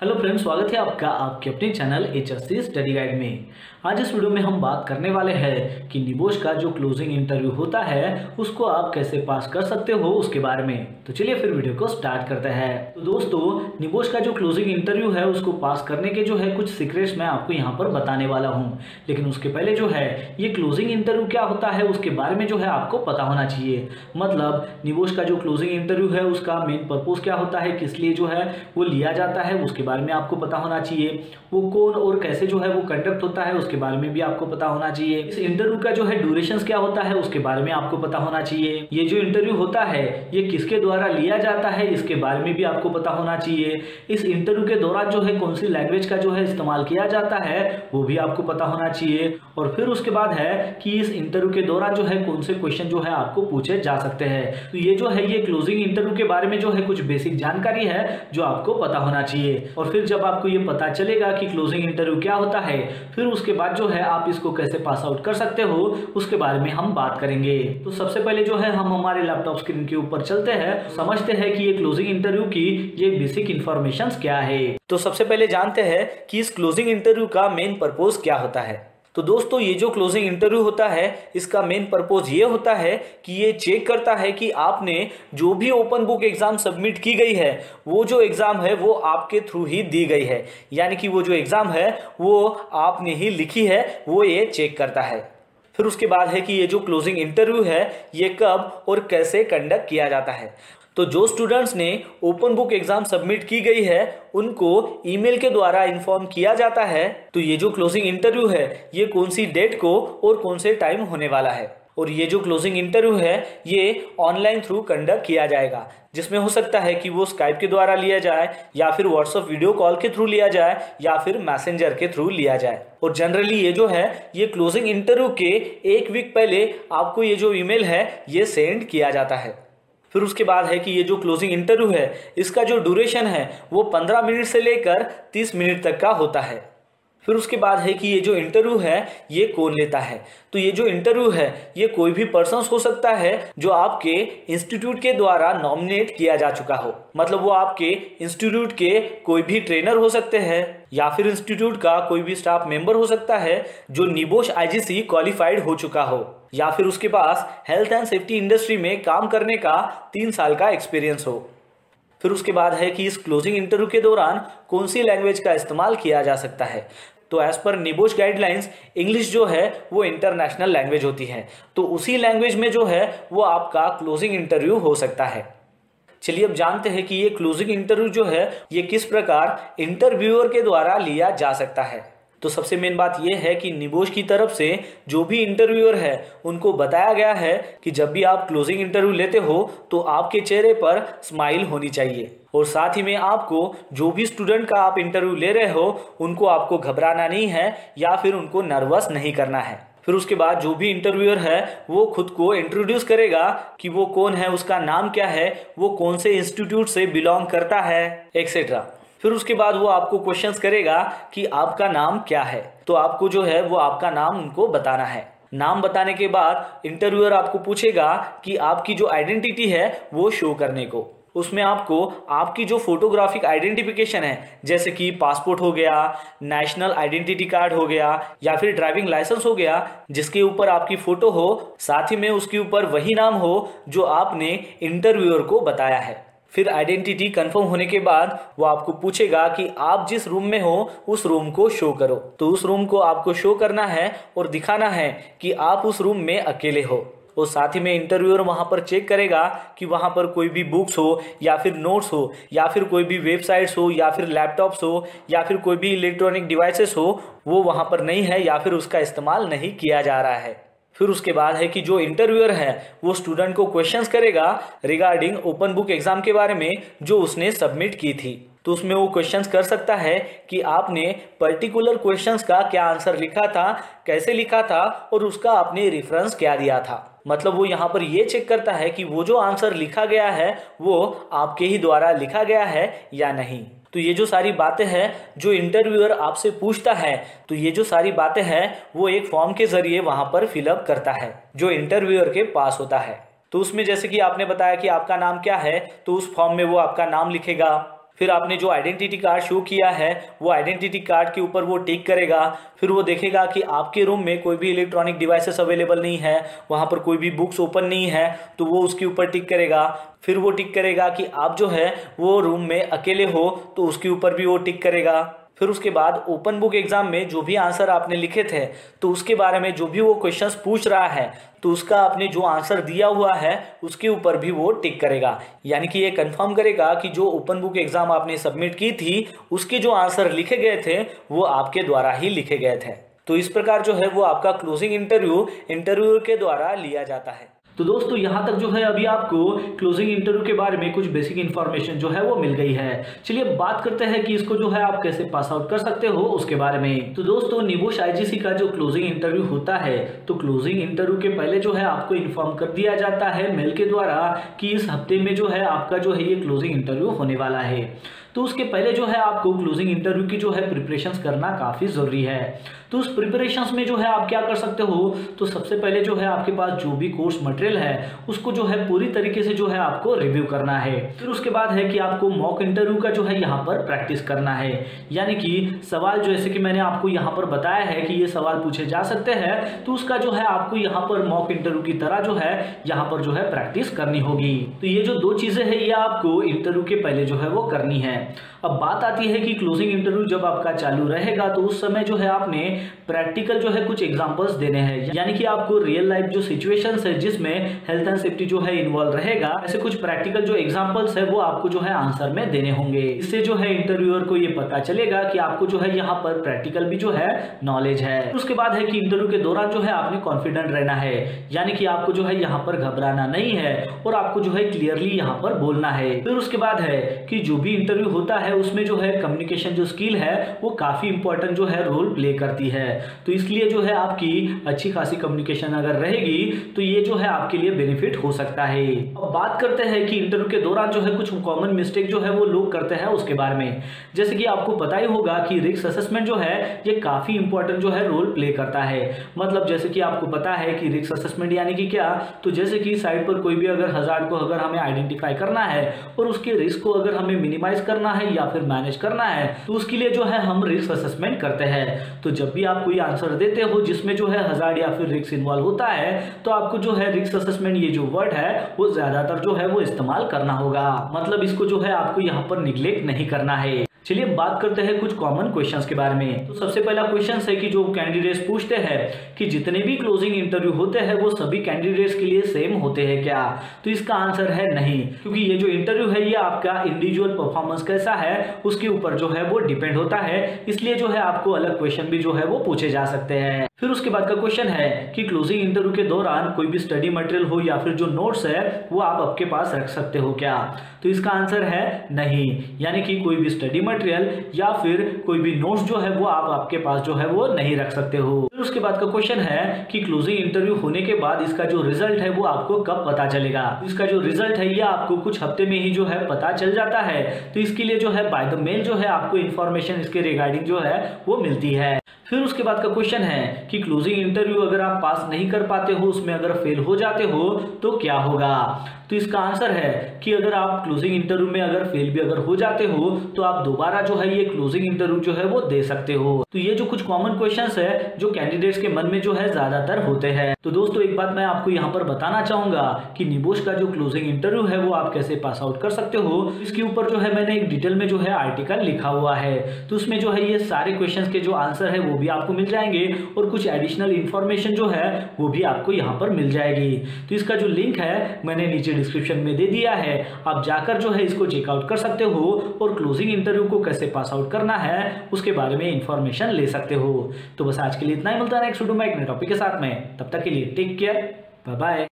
Hello friends, स्वागत है आपका आपके अपने चैनल HSC स्टडी गाइड में। आज इस वीडियो में हम बात करने वाले हैं कि निबोश का जो क्लोजिंग इंटरव्यू होता है उसको आप कैसे पास कर सकते हो उसके बारे में। तो चलिए फिर वीडियो को स्टार्ट करते हैं। तो दोस्तों, निबोश का जो क्लोजिंग इंटरव्यू है उसको पास करने के जो है कुछ सीक्रेट्स मैं आपको यहाँ पर बताने वाला हूँ। लेकिन उसके पहले जो है ये क्लोजिंग इंटरव्यू क्या होता है उसके बारे में जो है आपको पता होना चाहिए। मतलब निबोश का जो क्लोजिंग इंटरव्यू है उसका मेन पर्पज क्या होता है, किस लिए जो है वो लिया जाता है उसके बारे में आपको पता होना चाहिए। वो कौन और कैसे जो है वो कंडक्ट होता है उसके बारे में भी आपको पता होना चाहिए। इस इंटरव्यू का जो है ड्यूरेशन क्या होता है उसके बारे में आपको पता होना चाहिए। ये जो इंटरव्यू होता है ये किसके द्वारा लिया जाता है इसके बारे में भी आपको पता होना चाहिए। इस इंटरव्यू के दौरान जो है कौन सी लैंग्वेज का जो है इस्तेमाल किया जाता है वो भी आपको पता होना चाहिए। और फिर उसके बाद है कि इस इंटरव्यू के दौरान जो है कौन से क्वेश्चन जो है आपको पूछे जा सकते हैं। तो ये जो है ये क्लोजिंग इंटरव्यू के बारे में जो है कुछ बेसिक जानकारी है जो आपको पता होना चाहिए। और फिर जब आपको ये पता चलेगा कि क्लोजिंग इंटरव्यू क्या होता है, फिर उसके बाद जो है आप इसको कैसे पास आउट कर सकते हो उसके बारे में हम बात करेंगे। तो सबसे पहले जो है हम हमारे लैपटॉप स्क्रीन के ऊपर चलते हैं, समझते हैं कि ये क्लोजिंग इंटरव्यू की ये बेसिक इंफॉर्मेशन क्या है। तो सबसे पहले जानते हैं कि इस क्लोजिंग इंटरव्यू का मेन पर्पज क्या होता है। तो दोस्तों, ये जो क्लोजिंग इंटरव्यू होता है इसका मेन पर्पज ये होता है कि ये चेक करता है कि आपने जो भी ओपन बुक एग्जाम सबमिट की गई है वो जो एग्जाम है वो आपके थ्रू ही दी गई है, यानी कि वो जो एग्जाम है वो आपने ही लिखी है, वो ये चेक करता है। फिर उसके बाद है कि ये जो क्लोजिंग इंटरव्यू है ये कब और कैसे कंडक्ट किया जाता है। तो जो स्टूडेंट्स ने ओपन बुक एग्जाम सबमिट की गई है उनको ईमेल के द्वारा इन्फॉर्म किया जाता है। तो ये जो क्लोजिंग इंटरव्यू है ये कौन सी डेट को और कौन से टाइम होने वाला है। और ये जो क्लोजिंग इंटरव्यू है ये ऑनलाइन थ्रू कंडक्ट किया जाएगा, जिसमें हो सकता है कि वो स्काइप के द्वारा लिया जाए या फिर व्हाट्सएप वीडियो कॉल के थ्रू लिया जाए या फिर मैसेंजर के थ्रू लिया जाए। और जनरली ये जो है ये क्लोजिंग इंटरव्यू के एक वीक पहले आपको ये जो ईमेल है ये सेंड किया जाता है। फिर उसके बाद है कि ये जो क्लोजिंग इंटरव्यू है इसका जो ड्यूरेशन है वो 15 मिनट से लेकर 30 मिनट तक का होता है। फिर उसके बाद है कि ये जो इंटरव्यू है ये कौन लेता है। तो ये जो इंटरव्यू है ये कोई भी पर्सन हो सकता है जो आपके इंस्टीट्यूट के द्वारा नॉमिनेट किया जा चुका हो। मतलब वो आपके इंस्टीट्यूट के कोई भी ट्रेनर हो सकते हैं या फिर इंस्टीट्यूट का कोई भी स्टाफ मेंबर हो सकता है जो निबोश IGC क्वालिफाइड हो चुका हो, या फिर उसके पास हेल्थ एंड सेफ्टी इंडस्ट्री में काम करने का 3 साल का एक्सपीरियंस हो। फिर उसके बाद है कि इस क्लोजिंग इंटरव्यू के दौरान कौन सी लैंग्वेज का इस्तेमाल किया जा सकता है। तो as per NEBOSH guidelines English जो है वो इंटरनेशनल लैंग्वेज होती है, तो उसी लैंग्वेज में जो है वो आपका क्लोजिंग इंटरव्यू हो सकता है। चलिए अब जानते हैं कि ये क्लोजिंग इंटरव्यू जो है ये किस प्रकार इंटरव्यूअर के द्वारा लिया जा सकता है। तो सबसे मेन बात यह है कि निबोश की तरफ से जो भी इंटरव्यूअर है उनको बताया गया है कि जब भी आप क्लोजिंग इंटरव्यू लेते हो तो आपके चेहरे पर स्माइल होनी चाहिए। और साथ ही में आपको जो भी स्टूडेंट का आप इंटरव्यू ले रहे हो उनको आपको घबराना नहीं है या फिर उनको नर्वस नहीं करना है। फिर उसके बाद जो भी इंटरव्यूअर है वो खुद को इंट्रोड्यूस करेगा कि वो कौन है, उसका नाम क्या है, वो कौन से इंस्टीट्यूट से बिलोंग करता है, एक्सेट्रा। फिर उसके बाद वो आपको क्वेश्चंस करेगा कि आपका नाम क्या है। तो आपको जो है वो आपका नाम उनको बताना है। नाम बताने के बाद इंटरव्यूअर आपको पूछेगा कि आपकी जो आइडेंटिटी है वो शो करने को। उसमें आपको आपकी जो फोटोग्राफिक आइडेंटिफिकेशन है जैसे कि पासपोर्ट हो गया, नेशनल आइडेंटिटी कार्ड हो गया या फिर ड्राइविंग लाइसेंस हो गया जिसके ऊपर आपकी फोटो हो, साथ ही में उसके ऊपर वही नाम हो जो आपने इंटरव्यूअर को बताया है। फिर आइडेंटिटी कंफर्म होने के बाद वो आपको पूछेगा कि आप जिस रूम में हो उस रूम को शो करो। तो उस रूम को आपको शो करना है और दिखाना है कि आप उस रूम में अकेले हो। और साथ ही में इंटरव्यूअर वहां पर चेक करेगा कि वहां पर कोई भी बुक्स हो या फिर नोट्स हो या फिर कोई भी वेबसाइट्स हो या फिर लैपटॉप्स हो या फिर कोई भी इलेक्ट्रॉनिक डिवाइसेस हो वो वहां पर नहीं है या फिर उसका इस्तेमाल नहीं किया जा रहा है। फिर उसके बाद है कि जो इंटरव्यूअर है वो स्टूडेंट को क्वेश्चंस करेगा रिगार्डिंग ओपन बुक एग्जाम के बारे में जो उसने सबमिट की थी। तो उसमें वो क्वेश्चंस कर सकता है कि आपने पर्टिकुलर क्वेश्चंस का क्या आंसर लिखा था, कैसे लिखा था और उसका आपने रेफरेंस क्या दिया था। मतलब वो यहाँ पर ये चेक करता है कि वो जो आंसर लिखा गया है वो आपके ही द्वारा लिखा गया है या नहीं। तो ये जो सारी बातें हैं जो इंटरव्यूअर आपसे पूछता है, तो ये जो सारी बातें हैं वो एक फॉर्म के जरिए वहां पर फिलअप करता है जो इंटरव्यूअर के पास होता है। तो उसमें जैसे कि आपने बताया कि आपका नाम क्या है, तो उस फॉर्म में वो आपका नाम लिखेगा, फिर आपने जो आइडेंटिटी कार्ड शो किया है वो आइडेंटिटी कार्ड के ऊपर वो टिक करेगा। फिर वो देखेगा कि आपके रूम में कोई भी इलेक्ट्रॉनिक डिवाइसेस अवेलेबल नहीं है, वहाँ पर कोई भी बुक्स ओपन नहीं है, तो वो उसके ऊपर टिक करेगा। फिर वो टिक करेगा कि आप जो है वो रूम में अकेले हो, तो उसके ऊपर भी वो टिक करेगा। फिर उसके बाद ओपन बुक एग्जाम में जो भी आंसर आपने लिखे थे तो उसके बारे में जो भी वो क्वेश्चंस पूछ रहा है तो उसका आपने जो आंसर दिया हुआ है उसके ऊपर भी वो टिक करेगा। यानी कि ये कंफर्म करेगा कि जो ओपन बुक एग्जाम आपने सबमिट की थी उसके जो आंसर लिखे गए थे वो आपके द्वारा ही लिखे गए थे। तो इस प्रकार जो है वो आपका क्लोजिंग इंटरव्यू के द्वारा लिया जाता है। तो दोस्तों यहाँ तक जो है अभी आपको क्लोजिंग इंटरव्यू के बारे में कुछ बेसिक इन्फॉर्मेशन जो है वो मिल गई है। चलिए बात करते हैं कि इसको जो है आप कैसे पास आउट कर सकते हो उसके बारे में। तो दोस्तों निबोश आईजीसी का जो क्लोजिंग इंटरव्यू होता है तो क्लोजिंग इंटरव्यू के पहले जो है आपको इन्फॉर्म कर दिया जाता है मेल के द्वारा कि इस हफ्ते में जो है आपका जो है ये क्लोजिंग इंटरव्यू होने वाला है। तो उसके पहले जो है आपको क्लोजिंग इंटरव्यू की जो है प्रिपरेशंस करना काफ़ी ज़रूरी है। तो उस प्रिपरेशंस में जो है आप क्या कर सकते हो, तो सबसे पहले जो है आपके पास जो भी कोर्स मटेरियल है उसको जो है पूरी तरीके से जो है आपको रिव्यू करना है। फिर उसके बाद है कि आपको मॉक इंटरव्यू का जो है यहाँ पर प्रैक्टिस करना है। यानी कि सवाल जैसे कि मैंने आपको यहाँ पर बताया है कि ये सवाल पूछे जा सकते हैं, तो उसका जो है आपको यहाँ पर मॉक इंटरव्यू की तरह जो है यहाँ पर जो है प्रैक्टिस करनी होगी। तो ये जो दो चीज़ें हैं ये आपको इंटरव्यू के पहले जो है वो करनी है। अब बात आती है कि क्लोजिंग इंटरव्यू जब आपका चालू रहेगा तो उस समय जो है आपने प्रैक्टिकल जो है कुछ एग्जांपल्स देने हैं। यानी कि आपको रियल लाइफ जो सिचुएशंस है जिसमें हेल्थ एंड सेफ्टी जो है इन्वॉल्व रहेगा, ऐसे कुछ प्रैक्टिकल जो एग्जांपल्स है वो आपको जो है आंसर में देने होंगे। इससे जो है इंटरव्यूअर को ये पता चलेगा कि आपको जो है यहाँ पर प्रैक्टिकल भी जो है नॉलेज है। उसके बाद है कि इंटरव्यू के दौरान जो है आपने कॉन्फिडेंट रहना है। यानी कि आपको जो है यहाँ पर घबराना नहीं है और आपको जो है क्लियरली यहाँ पर बोलना है। फिर उसके बाद है कि जो भी इंटरव्यू होता है उसमें जो है कम्युनिकेशन जो स्किल है वो काफी इंपॉर्टेंट जो है रोल प्ले करती है। तो इसलिए जो है आपकी अच्छी खासी कम्युनिकेशन अगर रहेगी तो ये जो है आपके लिए बेनिफिट हो सकता है। अब बात करते हैं कि इंटरव्यू के दौरान जो है कुछ कॉमन मिस्टेक जो है वो लोग करते हैं उसके बारे में। जैसे कि आपको पता ही होगा कि रिस्क असेसमेंट जो है ये काफी इंपॉर्टेंट जो है रोल प्ले करता है। मतलब जैसे कि आपको पता है कि रिस्क असेसमेंट यानी कि क्या, तो जैसे कि साइड पर कोई भी अगर हजार्ड को अगर हमें आइडेंटिफाई करना है और उसके रिस्क को अगर हमें मिनिमाइज करना है या फिर मैनेज करना है तो उसके लिए जो है हम रिस्क असेसमेंट करते हैं। तो जब भी आप कोई आंसर देते हो जिसमें जो है हजार्ड या फिर रिस्क इन्वॉल्व होता है तो आपको जो है रिस्क असेसमेंट ये जो वर्ड है वो ज्यादातर जो है वो इस्तेमाल करना होगा। मतलब इसको जो है आपको यहाँ पर निग्लेक्ट नहीं करना है। चलिए बात करते हैं कुछ कॉमन क्वेश्चंस के बारे में। तो सबसे पहला क्वेश्चन है कि जो कैंडिडेट्स पूछते हैं कि जितने भी क्लोजिंग इंटरव्यू होते हैं वो सभी कैंडिडेट्स के लिए सेम होते हैं क्या, तो इसका आंसर है नहीं, क्योंकि ये जो इंटरव्यू है ये आपका इंडिविजुअल परफॉर्मेंस कैसा है उसके ऊपर जो है वो डिपेंड होता है। इसलिए जो है आपको अलग क्वेश्चन भी जो है वो पूछे जा सकते हैं। फिर उसके बाद का क्वेश्चन है कि क्लोजिंग इंटरव्यू के दौरान कोई भी स्टडी मटेरियल हो या फिर जो नोट्स है वो आप आपके पास रख सकते हो क्या, तो इसका आंसर है नहीं। यानी कि कोई भी स्टडी मटेरियल या फिर कोई भी नोट्स जो है वो आप आपके पास जो है वो नहीं रख सकते हो। फिर उसके बाद का क्वेश्चन है कि क्लोजिंग इंटरव्यू होने के बाद इसका जो रिजल्ट है वो आपको कब पता चलेगा। इसका जो रिजल्ट है ये आपको कुछ हफ्ते में ही जो है पता चल जाता है। तो इसके लिए जो है बाय द मेल जो है आपको इन्फॉर्मेशन इसके रिगार्डिंग जो है वो मिलती है। फिर उसके बाद का क्वेश्चन है कि क्लोजिंग इंटरव्यू अगर आप पास नहीं कर पाते हो, उसमें अगर फेल हो जाते हो तो क्या होगा, तो इसका आंसर है कि अगर आप क्लोजिंग इंटरव्यू में अगर फेल भी अगर हो जाते हो तो आप दोबारा जो है ये क्लोजिंग इंटरव्यू जो है वो दे सकते हो। तो ये जो कुछ कॉमन क्वेश्चंस है जो कैंडिडेट्स के मन में जो है ज्यादातर होते हैं। तो दोस्तों एक बात मैं आपको यहाँ पर बताना चाहूंगा कि निबोश का जो क्लोजिंग इंटरव्यू है वो आप कैसे पास आउट कर सकते हो, इसके ऊपर जो है मैंने एक डिटेल में जो है आर्टिकल लिखा हुआ है। तो उसमें जो है ये सारे क्वेश्चन के जो आंसर है वो भी आपको मिल जाएंगे और कुछ एडिशनल इंफॉर्मेशन जो है वो भी आपको यहाँ पर मिल जाएगी। तो इसका जो लिंक है मैंने नीचे डिस्क्रिप्शन में दे दिया है, आप जाकर जो है इसको चेकआउट कर सकते हो और क्लोजिंग इंटरव्यू को कैसे पास आउट करना है उसके बारे में इंफॉर्मेशन ले सकते हो। तो बस आज के लिए इतना ही, मिलता है नेक्स्ट वीडियो में एक नए टॉपिक के साथ में। तब तक के लिए टेक केयर, बाय बाय।